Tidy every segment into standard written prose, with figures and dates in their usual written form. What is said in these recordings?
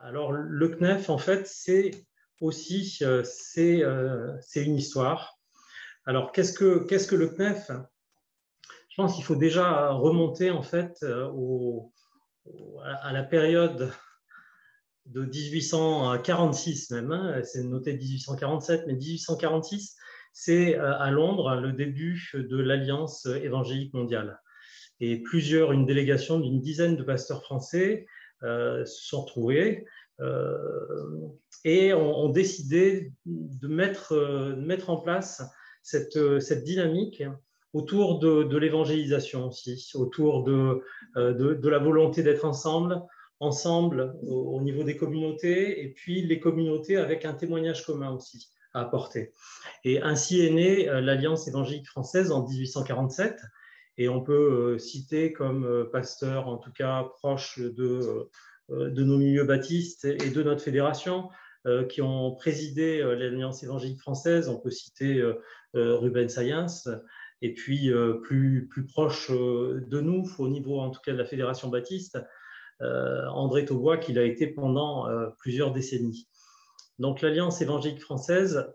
Alors, le CNEF, en fait, c'est aussi c'est une histoire. Alors, qu'est-ce que le CNEF? Je pense qu'il faut déjà remonter en fait à la période de 1846 même, hein, c'est noté 1847, mais 1846, c'est à Londres le début de l'Alliance évangélique mondiale. Et une délégation d'une dizaine de pasteurs français se sont retrouvés et ont décidé de mettre en place cette dynamique autour de l'évangélisation aussi, autour de la volonté d'être ensemble au niveau des communautés, et puis les communautés avec un témoignage commun aussi à apporter. Et ainsi est née l'Alliance évangélique française en 1847, et on peut citer comme pasteur, en tout cas proche de nos milieux baptistes et de notre fédération, qui ont présidé l'Alliance évangélique française. On peut citer Ruben Sayens, et puis plus proche de nous, au niveau en tout cas de la fédération baptiste, André Taubois, qu'il a été pendant plusieurs décennies. Donc l'Alliance évangélique française,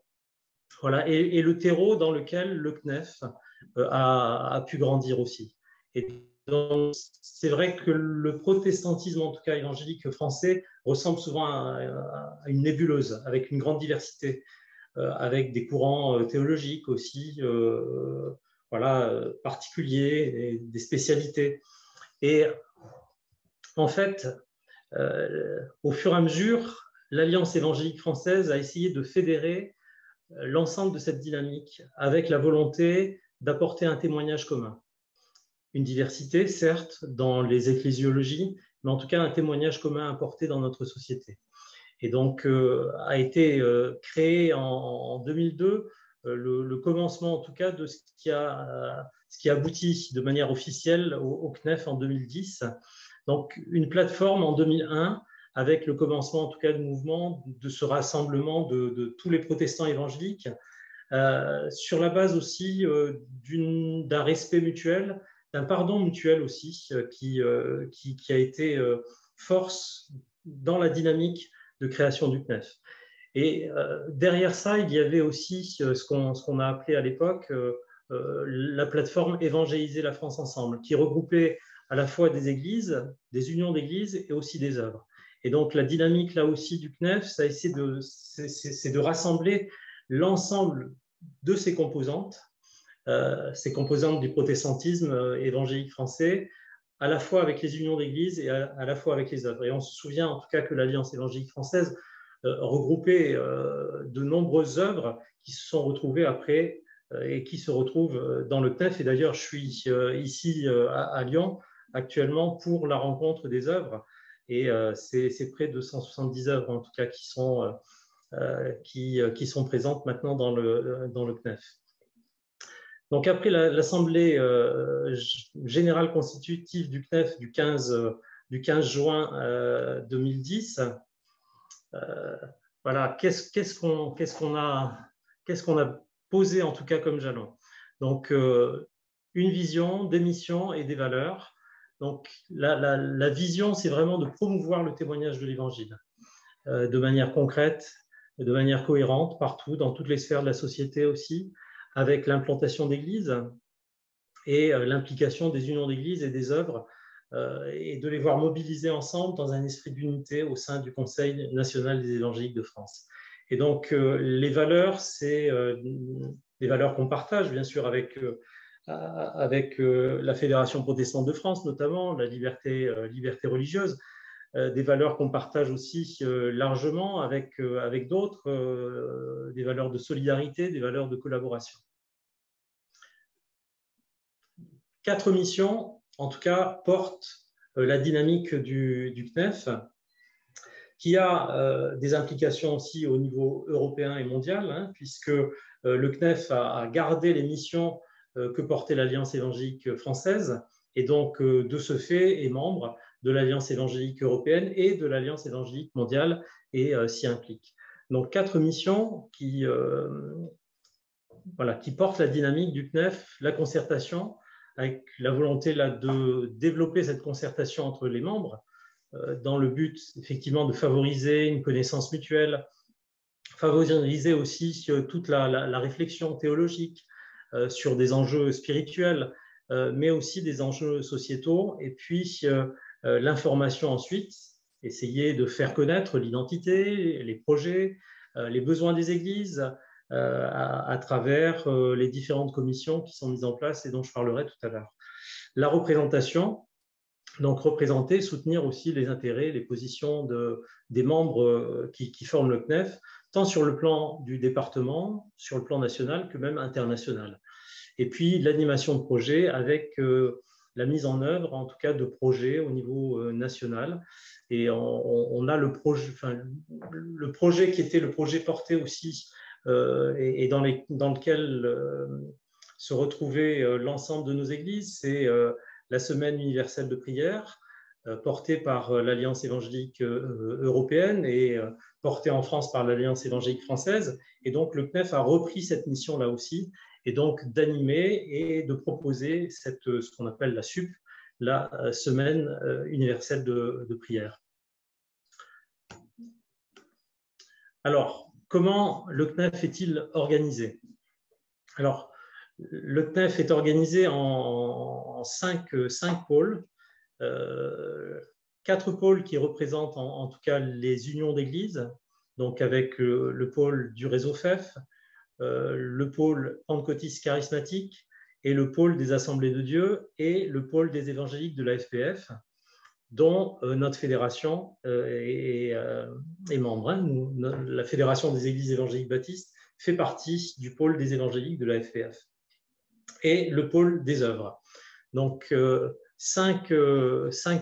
voilà, est le terreau dans lequel le CNEF a pu grandir aussi. Et donc, c'est vrai que le protestantisme, en tout cas évangélique français, ressemble souvent à une nébuleuse, avec une grande diversité, avec des courants théologiques aussi, voilà, particuliers, et des spécialités. Et en fait, au fur et à mesure, l'Alliance évangélique française a essayé de fédérer l'ensemble de cette dynamique avec la volonté d'apporter un témoignage commun. Une diversité, certes, dans les ecclésiologies, mais en tout cas un témoignage commun apporté dans notre société. Et donc, a été créé en 2002 le commencement, en tout cas, de ce qui aboutit de manière officielle au CNEF en 2010. Donc, une plateforme en 2001 avec le commencement, en tout cas, du mouvement, de ce rassemblement de tous les protestants évangéliques, sur la base aussi d'un respect mutuel, d'un pardon mutuel aussi, qui a été force dans la dynamique de création du CNEF. Et derrière ça, il y avait aussi ce qu'on a appelé à l'époque la plateforme Évangéliser la France ensemble, qui regroupait à la fois des églises, des unions d'églises et aussi des œuvres. Et donc la dynamique là aussi du CNEF, c'est de rassembler l'ensemble de ces composantes du protestantisme évangélique français, à la fois avec les unions d'église et à la fois avec les œuvres. Et on se souvient en tout cas que l'Alliance évangélique française regroupait de nombreuses œuvres qui se sont retrouvées après et qui se retrouvent dans le CNEF. Et d'ailleurs, je suis ici à Lyon actuellement pour la rencontre des œuvres. Et c'est près de 170 œuvres en tout cas qui sont présentes maintenant dans le CNEF. Donc après l'Assemblée générale constitutive du CNEF du 15 juin 2010, voilà, qu'est-ce qu'on a posé en tout cas comme jalon. Donc une vision, des missions et des valeurs. Donc la vision, c'est vraiment de promouvoir le témoignage de l'Évangile de manière concrète, de manière cohérente, partout, dans toutes les sphères de la société aussi, avec l'implantation d'églises et l'implication des unions d'églises et des œuvres, et de les voir mobiliser ensemble dans un esprit d'unité au sein du Conseil national des évangéliques de France. Et donc, les valeurs, c'est des valeurs qu'on partage, bien sûr, avec la Fédération protestante de France, notamment, la liberté religieuse, des valeurs qu'on partage aussi largement avec d'autres, des valeurs de solidarité, des valeurs de collaboration. 4 missions, en tout cas, portent la dynamique du CNEF, qui a des implications aussi au niveau européen et mondial, hein, puisque le CNEF a gardé les missions que portait l'Alliance évangélique française, et donc de ce fait est membre de l'Alliance évangélique européenne et de l'Alliance évangélique mondiale et s'y implique. Donc 4 missions qui portent la dynamique du CNEF, la concertation, avec la volonté là, de développer cette concertation entre les membres, dans le but effectivement de favoriser une connaissance mutuelle, favoriser aussi toute la réflexion théologique sur des enjeux spirituels, mais aussi des enjeux sociétaux, et puis l'information ensuite, essayer de faire connaître l'identité, les projets, les besoins des églises à travers les différentes commissions qui sont mises en place et dont je parlerai tout à l'heure. La représentation, donc représenter, soutenir aussi les intérêts, les positions des membres qui forment le CNEF, tant sur le plan du département, sur le plan national que même international. Et puis l'animation de projets avec la mise en œuvre, en tout cas, de projets au niveau national. Et on a le projet qui était le projet porté aussi et dans lequel se retrouvait l'ensemble de nos églises, c'est la Semaine universelle de prière, portée par l'Alliance évangélique européenne et portée en France par l'Alliance évangélique française. Et donc, le CNEF a repris cette mission-là aussi, et donc d'animer et de proposer ce qu'on appelle la SUP, la Semaine universelle de prière. Alors, comment le CNEF est-il organisé? Alors, le CNEF est organisé en cinq pôles. 4 pôles qui représentent en tout cas les unions d'églises, donc avec le pôle du réseau FEF, le pôle pentecôtiste charismatique et le pôle des assemblées de Dieu et le pôle des évangéliques de la FPF, dont notre fédération est membre. Hein. La Fédération des églises évangéliques baptistes fait partie du pôle des évangéliques de la FPF et le pôle des œuvres. Donc, 5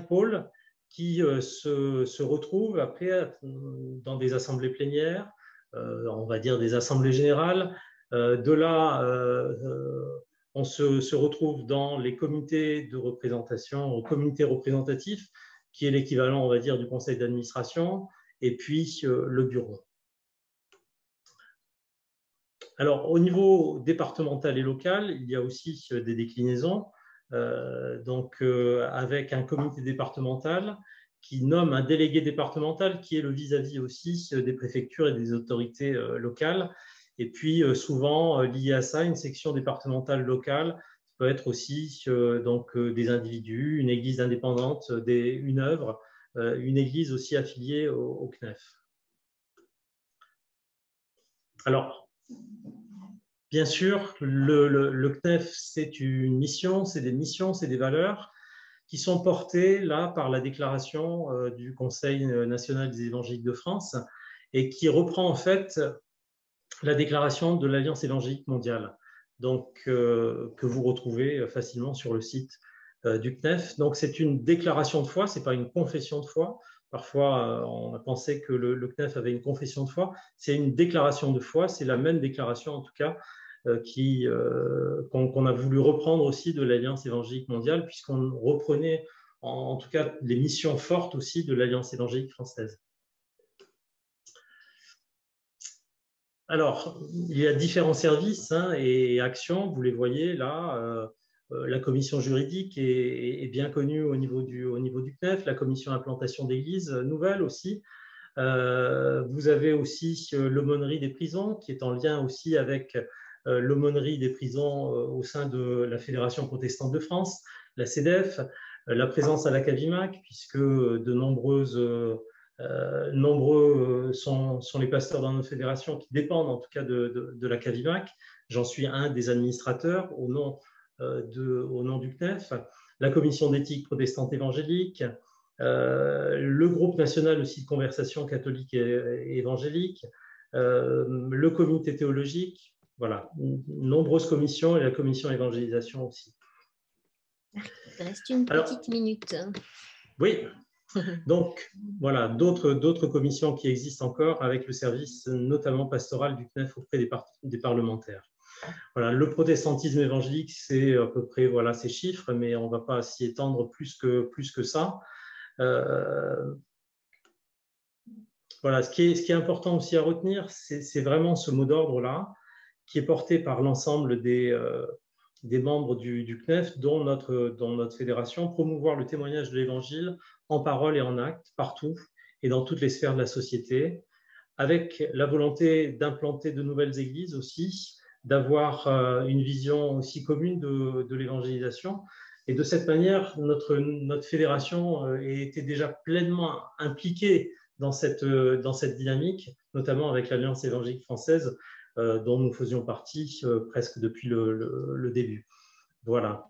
pôles qui se retrouvent après dans des assemblées plénières, on va dire des assemblées générales. De là, on se retrouve dans les comités de représentation, comités représentatifs, qui est l'équivalent, on va dire, du conseil d'administration, et puis le bureau. Alors, au niveau départemental et local, il y a aussi des déclinaisons. Avec un comité départemental qui nomme un délégué départemental qui est le vis-à-vis aussi des préfectures et des autorités locales. Et puis, souvent, lié à ça, une section départementale locale peut être aussi des individus, une église indépendante, une œuvre, une église aussi affiliée au CNEF. Alors, bien sûr, le CNEF, c'est une mission, c'est des missions, c'est des valeurs qui sont portées là par la déclaration du Conseil national des évangéliques de France et qui reprend en fait la déclaration de l'Alliance évangélique mondiale, donc que vous retrouvez facilement sur le site du CNEF. Donc c'est une déclaration de foi, c'est pas une confession de foi. Parfois, on a pensé que le CNEF avait une confession de foi. C'est une déclaration de foi, c'est la même déclaration en tout cas qu'on a voulu reprendre aussi de l'Alliance évangélique mondiale, puisqu'on reprenait en tout cas les missions fortes aussi de l'Alliance évangélique française. Alors, il y a différents services et actions, vous les voyez là. La commission juridique est bien connue au niveau du CNEF, la commission implantation d'église nouvelle aussi. Vous avez aussi l'aumônerie des prisons qui est en lien aussi avec l'aumônerie des prisons au sein de la Fédération protestante de France, la CEDEF, la présence à la CAVIMAC, puisque de nombreux sont les pasteurs dans notre fédération qui dépendent en tout cas de la CAVIMAC. J'en suis un des administrateurs au nom du CNEF, la commission d'éthique protestante évangélique, le groupe national aussi de conversation catholique et évangélique, le comité théologique, voilà, nombreuses commissions et la commission évangélisation aussi. Il reste une petite minute. Oui, donc voilà, d'autres commissions qui existent encore avec le service notamment pastoral du CNEF auprès des parlementaires. Voilà, le protestantisme évangélique, c'est à peu près voilà, ces chiffres, mais on ne va pas s'y étendre plus que ça. Voilà, ce qui est important aussi à retenir, c'est vraiment ce mot d'ordre-là, qui est porté par l'ensemble des des membres du CNEF, dont notre fédération, promouvoir le témoignage de l'Évangile en parole et en acte, partout et dans toutes les sphères de la société, avec la volonté d'implanter de nouvelles églises aussi, d'avoir une vision aussi commune de l'évangélisation. Et de cette manière, notre fédération était déjà pleinement impliquée dans cette dynamique, notamment avec l'Alliance évangélique française, dont nous faisions partie presque depuis le début. Voilà.